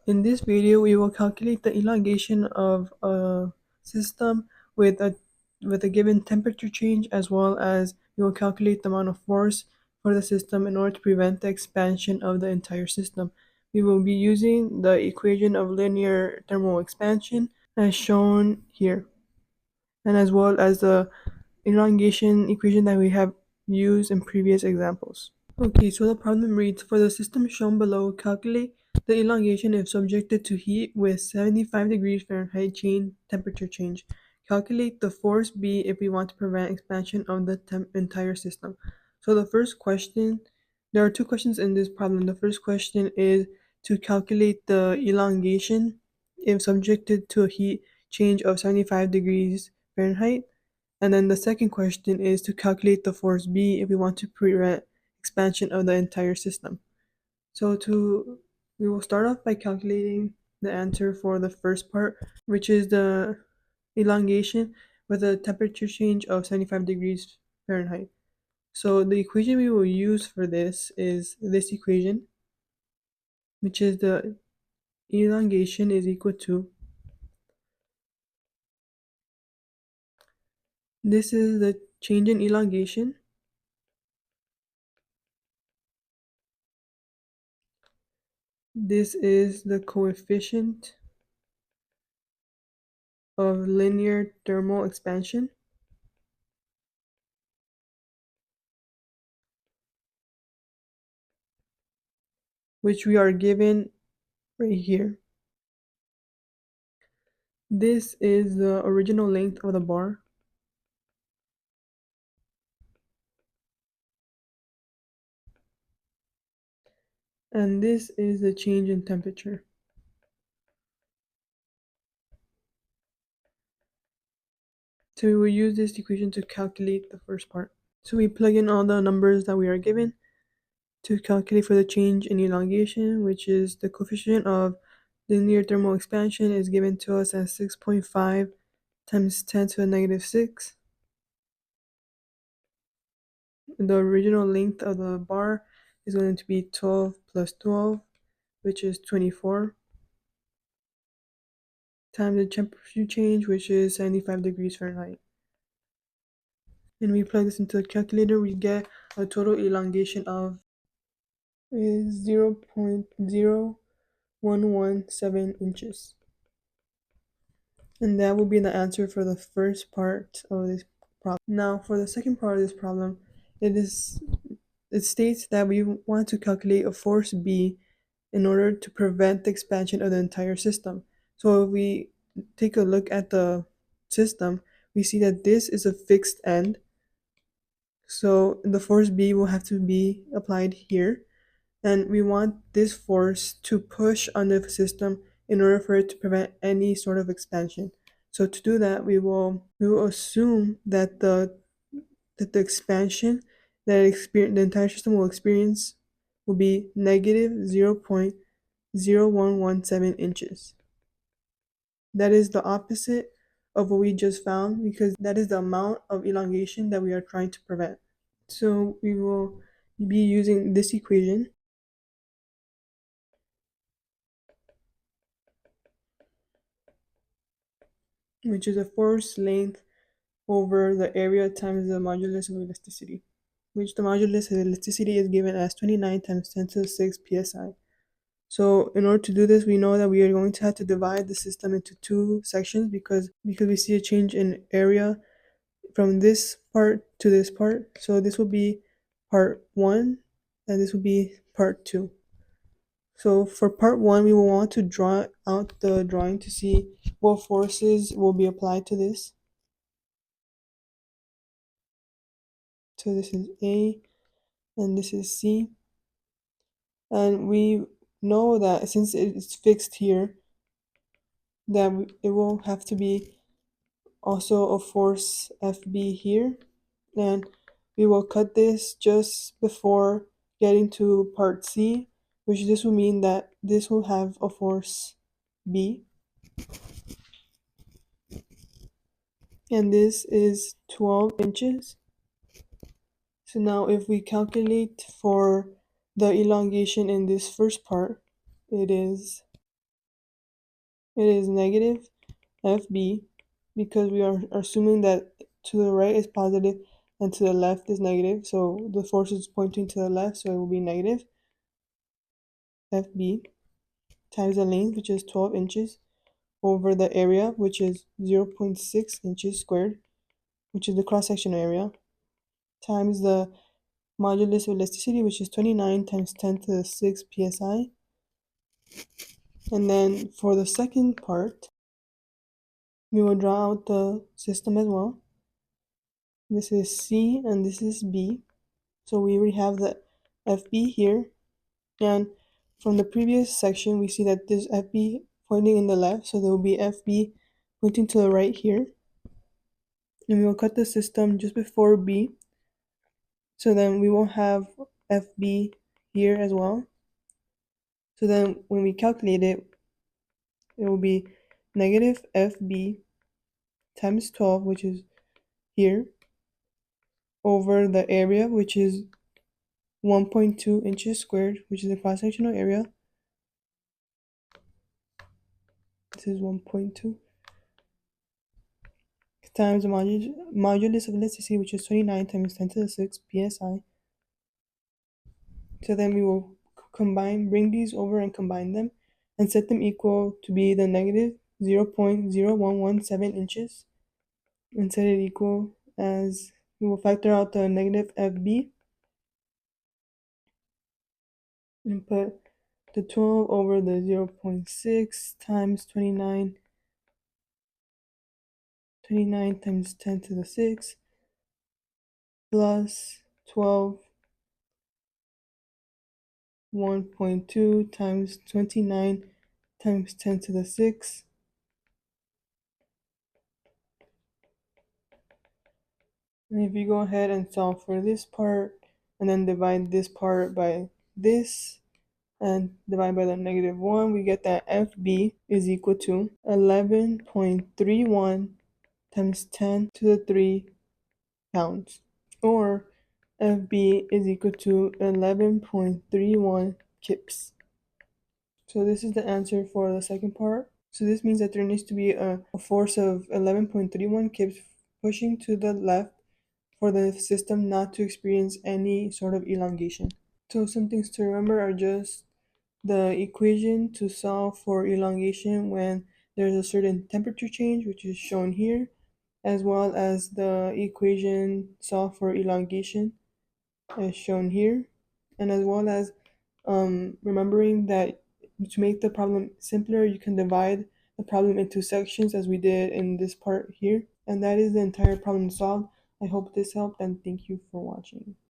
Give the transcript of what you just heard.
In this video, we will calculate the elongation of a system with a given temperature change, as well as we will calculate the amount of force for the system in order to prevent the expansion of the entire system. We will be using the equation of linear thermal expansion as shown here, and as well as the elongation equation that we have used in previous examples. Okay, so the problem reads, for the system shown below, calculate the elongation if subjected to heat with 75 degrees Fahrenheit temperature change. Calculate the force B if we want to prevent expansion of the entire system. So the first question, there are two questions in this problem. The first question is to calculate the elongation if subjected to a heat change of 75 degrees Fahrenheit. And then the second question is to calculate the force B if we want to prevent expansion of the entire system. So we will start off by calculating the answer for the first part, which is the elongation with a temperature change of 75 degrees Fahrenheit. So the equation we will use for this is this equation, which is the elongation is equal to, this is the change in elongation. This is the coefficient of linear thermal expansion, which we are given right here. This is the original length of the bar. And this is the change in temperature. So we will use this equation to calculate the first part. So we plug in all the numbers that we are given to calculate for the change in elongation, which is the coefficient of linear thermal expansion is given to us as 6.5 times 10 to the negative 6. The original length of the bar is going to be 12 plus 12, which is 24, times the temperature change, which is 75 degrees Fahrenheit. And we plug this into the calculator, we get a total elongation of is 0.0117 inches. And that will be the answer for the first part of this problem. Now for the second part of this problem, it states that we want to calculate a force B in order to prevent the expansion of the entire system. So if we take a look at the system, we see that this is a fixed end. So the force B will have to be applied here. And we want this force to push on the system in order for it to prevent any sort of expansion. So to do that, we will assume that the expansion that the entire system will experience will be negative 0.0117 inches. That is the opposite of what we just found, because that is the amount of elongation that we are trying to prevent. So we will be using this equation, which is a force length over the area times the modulus of elasticity, which the modulus of elasticity is given as 29 times 10 to the 6 psi. So in order to do this, we know that we are going to have to divide the system into two sections because we see a change in area from this part to this part. So this will be part 1 and this will be part 2. So for part 1, we will want to draw out the drawing to see what forces will be applied to this. So this is A and this is C. And we know that since it's fixed here, that it will have to be also a force FB here. And we will cut this just before getting to part C, which this will mean that this will have a force B. And this is 12 inches. So now if we calculate for the elongation in this first part, it is It is negative FB because we are assuming that to the right is positive and to the left is negative. So the force is pointing to the left, so it will be negative FB times the length, which is 12 inches, over the area, which is 0.6 inches squared, which is the cross-sectional area, times the modulus of elasticity, which is 29 times 10 to the 6 psi. And then for the second part, we will draw out the system as well. This is C and this is B. So we already have the FB here. And from the previous section, we see that this FB pointing in the left, so there will be FB pointing to the right here. And we will cut the system just before B. So then we will have FB here as well. So then when we calculate it, it will be negative FB times 12, which is here, over the area, which is 1.2 inches squared, which is the cross-sectional area. This is 1.2 times the modulus of elasticity, which is 29 times 10 to the 6 psi. So then we will bring these over and combine them and set them equal to be the negative 0.0117 inches and set it equal as we will factor out the negative FB and put the 12 over the 0.6 times 29 times 10 to the 6 plus 12 1.2 times 29 times 10 to the 6. And if you go ahead and solve for this part and then divide this part by this and divide by the negative 1, we get that FB is equal to 11.31 times 10 to the 3 pounds, or FB is equal to 11.31 kips. So this is the answer for the second part. So this means that there needs to be a force of 11.31 kips pushing to the left for the system not to experience any sort of elongation. So some things to remember are just the equation to solve for elongation when there's a certain temperature change, which is shown here, as well as the equation solve for elongation as shown here, and as well as remembering that to make the problem simpler, you can divide the problem into sections as we did in this part here. And that is the entire problem solved. I hope this helped and thank you for watching.